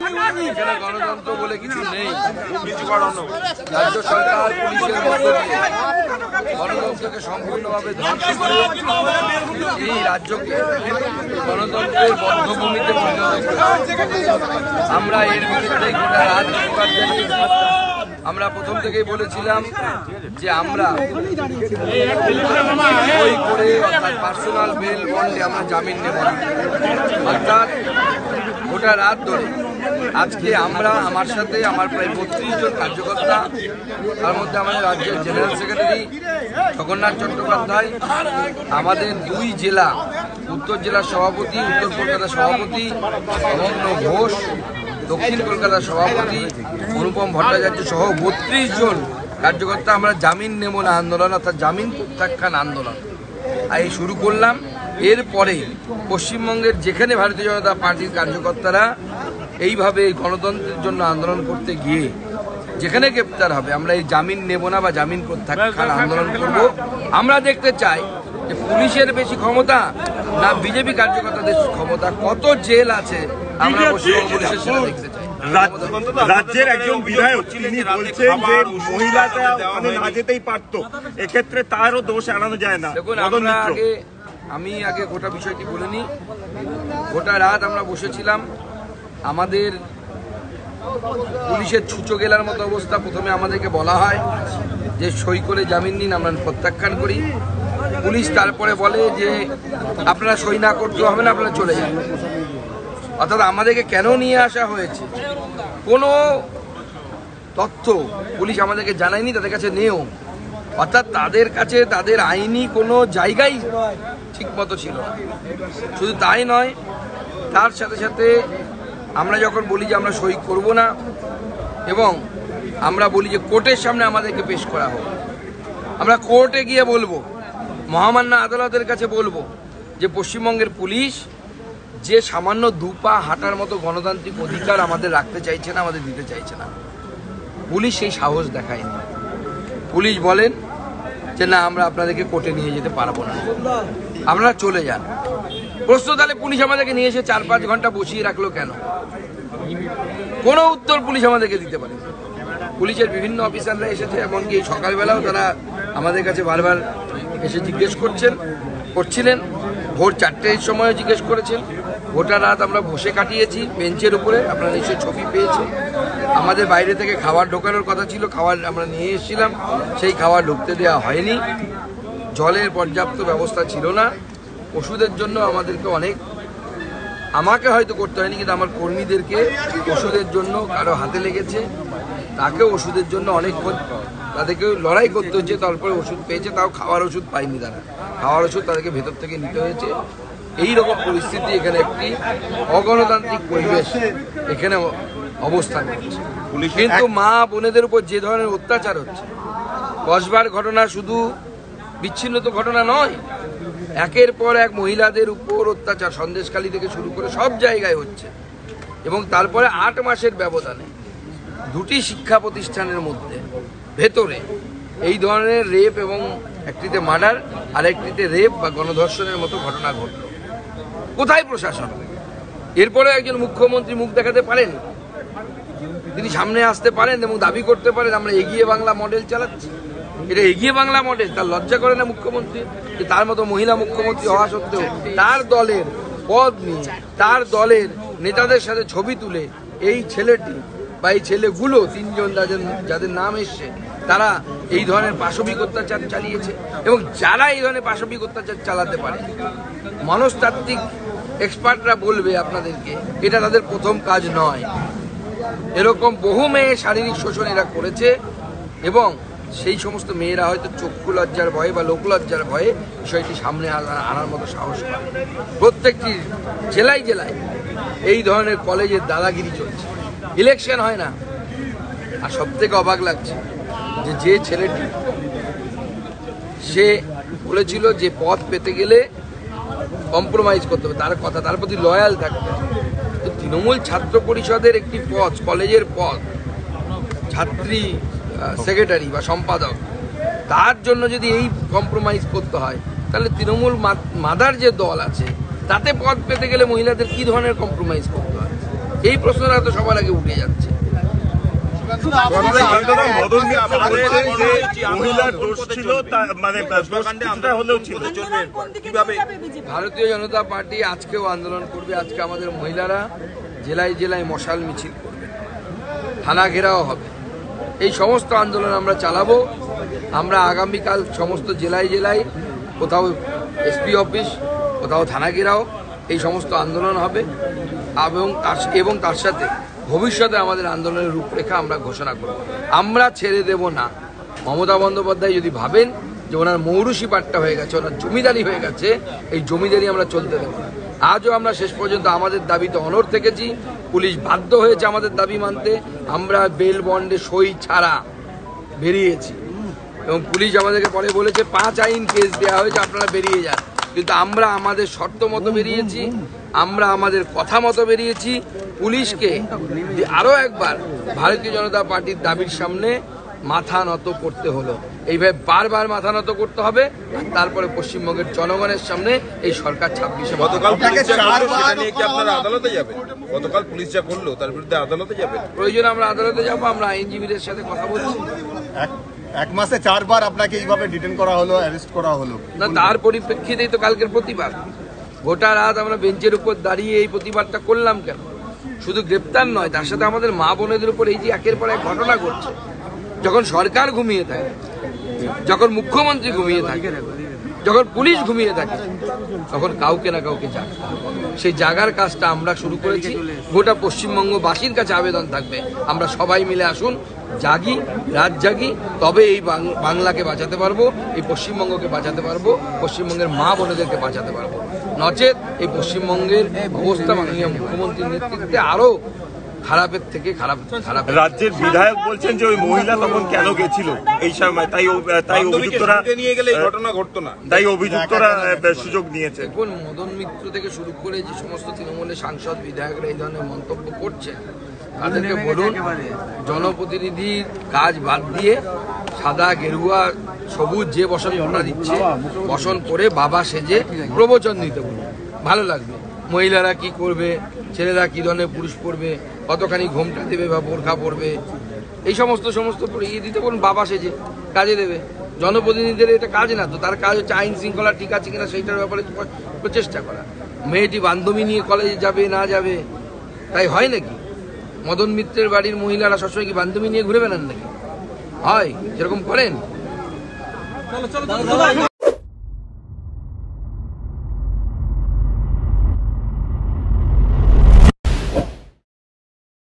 এখানে গণতন্ত্র বলে কিছু নেই। রাজ্য সরকার পুলিশের মধ্য দিয়ে গণতন্ত্রকে সম্পূর্ণভাবে ধ্বংস করে এই রাজ্যকে গণতন্ত্রের বদ্ধভূমিতে পরিণত করেছে। আমরা এর বিরুদ্ধে গোটা রাত প্রতিবাদ জানিয়ে আমরা প্রথম থেকেই বলেছিলাম যে আমরা সই করে অর্থাৎ পার্সোনাল বেল বন্ডে আমরা জামিন নেব না। অর্থাৎ গোটা রাত ধরে আজকে আমরা আমার সাথে আমার প্রায় 32 জন কার্যকর্তা, তার মধ্যে আমাদের রাজ্যের জেনারেল সেক্রেটারি জগন্নাথ চট্টোপাধ্যায়, আমাদের 2 জেলা উত্তর জেলার সভাপতি, উত্তর কলকাতার সভাপতি অমগ্ন ঘোষ, দক্ষিণ কলকাতার সভাপতি অনুপম ভট্টাচার্য সহ 32 জন কার্যকর্তা আমরা জামিন নেব না আন্দোলন অর্থাৎ জামিন প্রত্যাখ্যান আন্দোলন এই শুরু করলাম। এরপরে পশ্চিমবঙ্গের যেখানে ভারতীয় জনতা পার্টির কার্যকর্তারা এইভাবে গণতন্ত্রের জন্য আন্দোলন করতে গিয়ে যেখানে গ্রেপ্তার হবে আমরা এই জামিন নেব না বা জামিন প্রত্যাখ্যান আন্দোলন করব। আমরা দেখতে চাই যে পুলিশের বেশি ক্ষমতা না বিজেপি কার্যকর্তাদের ক্ষমতা, কত জেল আছে আমরা পশ্চিমবঙ্গ পুলিশের সেটা দেখতে চাই। রাজ্যের একজন বিধায়ক তিনি বলছেন যে মহিলাটা ওখানে না যেতেই পারতো, এক্ষেত্রে তারও দোষ এড়ানো যায় না। দেখুন আমি আগে গোটা বিষয়টি বলিনি। গোটা রাত আমরা বসেছিলাম, আমাদের পুলিশের ছুঁচো গেলার মতো অবস্থা। প্রথমে আমাদেরকে বলা হয় যে সই করে জামিন নিন, আমরা প্রত্যাখ্যান করি। পুলিশ তারপরে বলে যে আপনারা সই না করতে হবে না, আপনারা চলে যান। অর্থাৎ আমাদেরকে কেন নিয়ে আসা হয়েছে কোনো তথ্য পুলিশ আমাদেরকে জানায়নি, তাদের কাছে নেও। অর্থাৎ তাদের কাছে তাদের আইনি কোনো জায়গাই ঠিকমতো ছিল না। শুধু তাই নয়, তার সাথে সাথে আমরা যখন বলি যে আমরা সই করব না এবং আমরা বলি যে কোর্টের সামনে আমাদেরকে পেশ করা হোক, আমরা কোর্টে গিয়ে বলবো, মহামান্য আদালতের কাছে বলবো যে পশ্চিমবঙ্গের পুলিশ যে সামান্য 2 পা হাঁটার মতো গণতান্ত্রিক অধিকার আমাদের রাখতে চাইছে না, আমাদের দিতে চাইছে না, পুলিশ সেই সাহস দেখায়নি। পুলিশ বলেন যে না, আমরা আপনাদেরকে কোর্টে নিয়ে যেতে পারবো না, আপনারা চলে যান। প্রশ্ন তাহলে পুলিশ আমাদেরকে নিয়ে এসে 4-5 ঘন্টা বসিয়ে রাখলো কেন? কোনো উত্তর পুলিশ আমাদেরকে দিতে পারে। পুলিশের বিভিন্ন অফিসাররা এসেছে, এমনকি সকালবেলাও তারা আমাদের কাছে বারবার এসে জিজ্ঞেস করছিলেন। ভোর 4টের সময় জিজ্ঞেস করেছেন। গোটা রাত আমরা বসে কাটিয়েছি বেঞ্চের উপরে, আপনারা নিশ্চয়ই ছবি পেয়েছেন। আমাদের বাইরে থেকে খাবার ঢোকানোর কথা ছিল, খাবার আমরা নিয়ে এসেছিলাম, সেই খাবার ঢুকতে দেওয়া হয়নি। জলের পর্যাপ্ত ব্যবস্থা ছিল না। ওষুধের জন্য আমাকে হয়তো করতে হয়নি, কিন্তু আমার কর্মীদেরকে ওষুধের জন্য কারো হাতে লেগেছে, তাকে ওষুধের জন্য অনেকক্ষণ তাদেরকে লড়াই করতে হচ্ছে, তারপরে ওষুধ পেয়েছে। তাও খাওয়ার ওষুধ পায়নি তারা, খাওয়ার ওষুধ তাদেরকে ভেতর থেকে নিতে হয়েছে। এই রকম পরিস্থিতি, এখানে একটি অগণতান্ত্রিক পরিবেশ এখানে অবস্থান করছে। কিন্তু মা বোনেদের উপর যে ধরনের অত্যাচার হচ্ছে, কসবার ঘটনা শুধু বিচ্ছিন্ন তো ঘটনা নয়, একের পর এক মহিলাদের উপর অত্যাচার সন্দেশখালী থেকে শুরু করে সব জায়গায় হচ্ছে। এবং তারপরে 8 মাসের ব্যবধানে 2টি শিক্ষা প্রতিষ্ঠানের মধ্যে ভেতরে এই ধরনের রেপ, এবং একটিতে মার্ডার আর একটিতে রেপ বা গণধর্ষণের মতো ঘটনা ঘটল। কোথায় প্রশাসন? এরপরে একজন মুখ্যমন্ত্রী মুখ দেখাতে পারেন, তিনি সামনে আসতে পারেন এবং দাবি করতে পারেন আমরা এগিয়ে বাংলা মডেল চালাচ্ছি। এটা এগিয়ে বাংলা মডেল? তার লজ্জা করে না মুখ্যমন্ত্রী? যে তার মতো মহিলা মুখ্যমন্ত্রী হওয়া সত্ত্বেও তার দলের পদ নিয়ে, তার দলের নেতাদের সাথে ছবি তুলে এই ছেলেটি বা এই ছেলেগুলো 3 জন যাদের নাম এসছে, তারা এই ধরনের পাশবিক অত্যাচার চালিয়েছে। এবং যারা এই ধরনের পাশবিক অত্যাচার চালাতে পারে, মনস্তাত্ত্বিক এক্সপার্টরা বলবে আপনাদেরকে এটা তাদের প্রথম কাজ নয়। এরকম বহু মেয়ে শারীরিক শোষণ এরা করেছে, এবং সেই সমস্ত মেয়েরা হয়তো চক্ষু লজ্জার ভয়ে বা লোকলজ্জার ভয়ে বিষয়টি সামনে আনার মতো সাহস পায়। প্রত্যেকটি জেলায় জেলায় এই ধরনের কলেজের দাদাগিরি চলছে, ইলেকশন হয় না। আর সব থেকে অবাক লাগছে যে ছেলেটি সে বলেছিল যে পদ পেতে গেলে কম্প্রোমাইজ করতে হবে, তার কথা, তার প্রতি লয়াল থাকতে হবে। তো তৃণমূল ছাত্র পরিষদের একটি পদ, কলেজের পদ, ছাত্রী সেক্রেটারি বা সম্পাদক, তার জন্য যদি এই কম্প্রোমাইজ করতে হয়, তাহলে তৃণমূল মাদার যে দল আছে তাতে পদ পেতে গেলে মহিলাদের কি ধরনের কম্প্রোমাইজ করতে হয়? এই প্রশ্নটা তো সবার আগে উঠে যাচ্ছে। মদন মিত্র বলছেন যে মহিলার দোষ ছিল, মানে হলেও ছিল। ভারতীয় জনতা পার্টি আজকেও আন্দোলন করবে। আজকে আমাদের মহিলারা জেলায় জেলায় মশাল মিছিল করবে, থানা ঘেরাও হবে। এই সমস্ত আন্দোলন আমরা চালাবো। আমরা আগামীকাল সমস্ত জেলায় জেলায় কোথাও এসপি অফিস, কোথাও থানা ঘেরাও, এই সমস্ত আন্দোলন হবে এবং তার সাথে ভবিষ্যতে আমাদের আন্দোলনের রূপরেখা আমরা ঘোষণা করব। আমরা ছেড়ে দেব না। মমতা বন্দ্যোপাধ্যায় যদি ভাবেন যে ওনার মৌরুষি পাট্টা হয়ে গেছে, ওনার জমিদারি হয়ে গেছে, এই জমিদারি আমরা চলতে দেব না। আজও আমরা শেষ পর্যন্ত আমাদের দাবিতে অনড় থেকেছি। পুলিশ বাধ্য হয়েছে আমাদের দাবি মানতে। আমরা বেল বন্ডে সই ছাড়া বেরিয়েছি এবং পুলিশ আমাদেরকে পরে বলেছে 5 আইন কেস দেওয়া হয়েছে, আপনারা বেরিয়ে যান। কিন্তু আমরা আমাদের শর্ত মতো বেরিয়েছি, আমরা আমাদের কথা মতো বেরিয়েছি। পুলিশকে আরও একবার ভারতীয় জনতা পার্টির দাবির সামনে মাথা নত করতে হলো। এইভাবে বারবার মাথা নত করতে হবে। তারপরে পশ্চিমবঙ্গের জনগণের সামনে এই সরকার 26-এ গতকাল আদালতে যাবে, গতকাল পুলিশ যা করলো তার বিরুদ্ধে আদালতে যাবে। প্রয়োজনে আমরা আদালতে যাবো। আমরা আইনজীবীদের সাথে কথা বলছি। এক মাসে 4 বার আপনাকে এইভাবে ডিটেন করা হলো, অ্যারেস্ট করা হলো না, তার পরিপ্রেক্ষিতেই তো কালকের প্রতিবাদ। গোটা রাত আমরা বেঞ্চের উপর দাঁড়িয়ে এই প্রতিবাদটা করলাম কেন? শুধু গ্রেপ্তার নয়, তার সাথে আমাদের মা বোনেদের উপর এই যে একের পর এক ঘটনা ঘটছে। যখন সরকার ঘুমিয়ে থাকে, যখন মুখ্যমন্ত্রী ঘুমিয়ে থাকে, যখন পুলিশ ঘুমিয়ে থাকে, তখন কাউকে না কাউকে জাগতে হবে। সেই জাগার কাজটা আমরা শুরু করেছি। গোটা পশ্চিমবঙ্গবাসীর কাছে আবেদন থাকবে, আমরা সবাই মিলে আসুন, জাগি, রাত জাগি, তবে এই বাংলাকে বাঁচাতে পারবো, এই পশ্চিমবঙ্গকে বাঁচাতে পারবো, পশ্চিমবঙ্গের মা বোনেদেরকে বাঁচাতে পারবো। নচেত এই পশ্চিমবঙ্গের অবস্থা মাননীয় মুখ্যমন্ত্রীর নেতৃত্বে আরো খারাপের থেকে খারাপ। রাজ্যের বিধায়ক বলছেন যে ওই মহিলা তখন কেন গেছিল এই সময়, তাই অভিযুক্তরা নিয়ে গেলে এই ঘটনা ঘটতো না, তাই অভিযুক্তরা সুযোগ নিয়েছে। দেখুন, মদন মিত্র থেকে শুরু করে যে সমস্ত তৃণমূলের সাংসদ বিধায়করা এই ধরনের মন্তব্য করছে, তাদেরকে বলুন জনপ্রতিনিধির কাজ বাদ দিয়ে সাদা, গেরুয়া, সবুজ যে বসন ঘটনা দিচ্ছে, বসন করে বাবা সেজে প্রবচন দিতে বলুন, ভালো লাগবে। মহিলারা কি করবে, ছেলেরা কি ধরনের পুরুষ পড়বে, কতখানি ঘোমটা দেবে বা বোরখা পড়বে, এই সমস্ত ইয়ে দিতে বলুন, বাবা সেজে কাজে দেবে। জনপ্রতিনিধিদের এটা কাজ না তো, তার কাজ হচ্ছে আইন শৃঙ্খলা ঠিক আছে কিনা সেইটার ব্যাপারে প্রচেষ্টা করা। মেয়েটি বান্ধবী নিয়ে কলেজে যাবে না যাবে, তাই হয় নাকি? মদন মিত্রের বাড়ির মহিলারা সবসময় কি বান্ধবী নিয়ে ঘুরে বেড়ান নাকি? হয়? যেরকম করেন।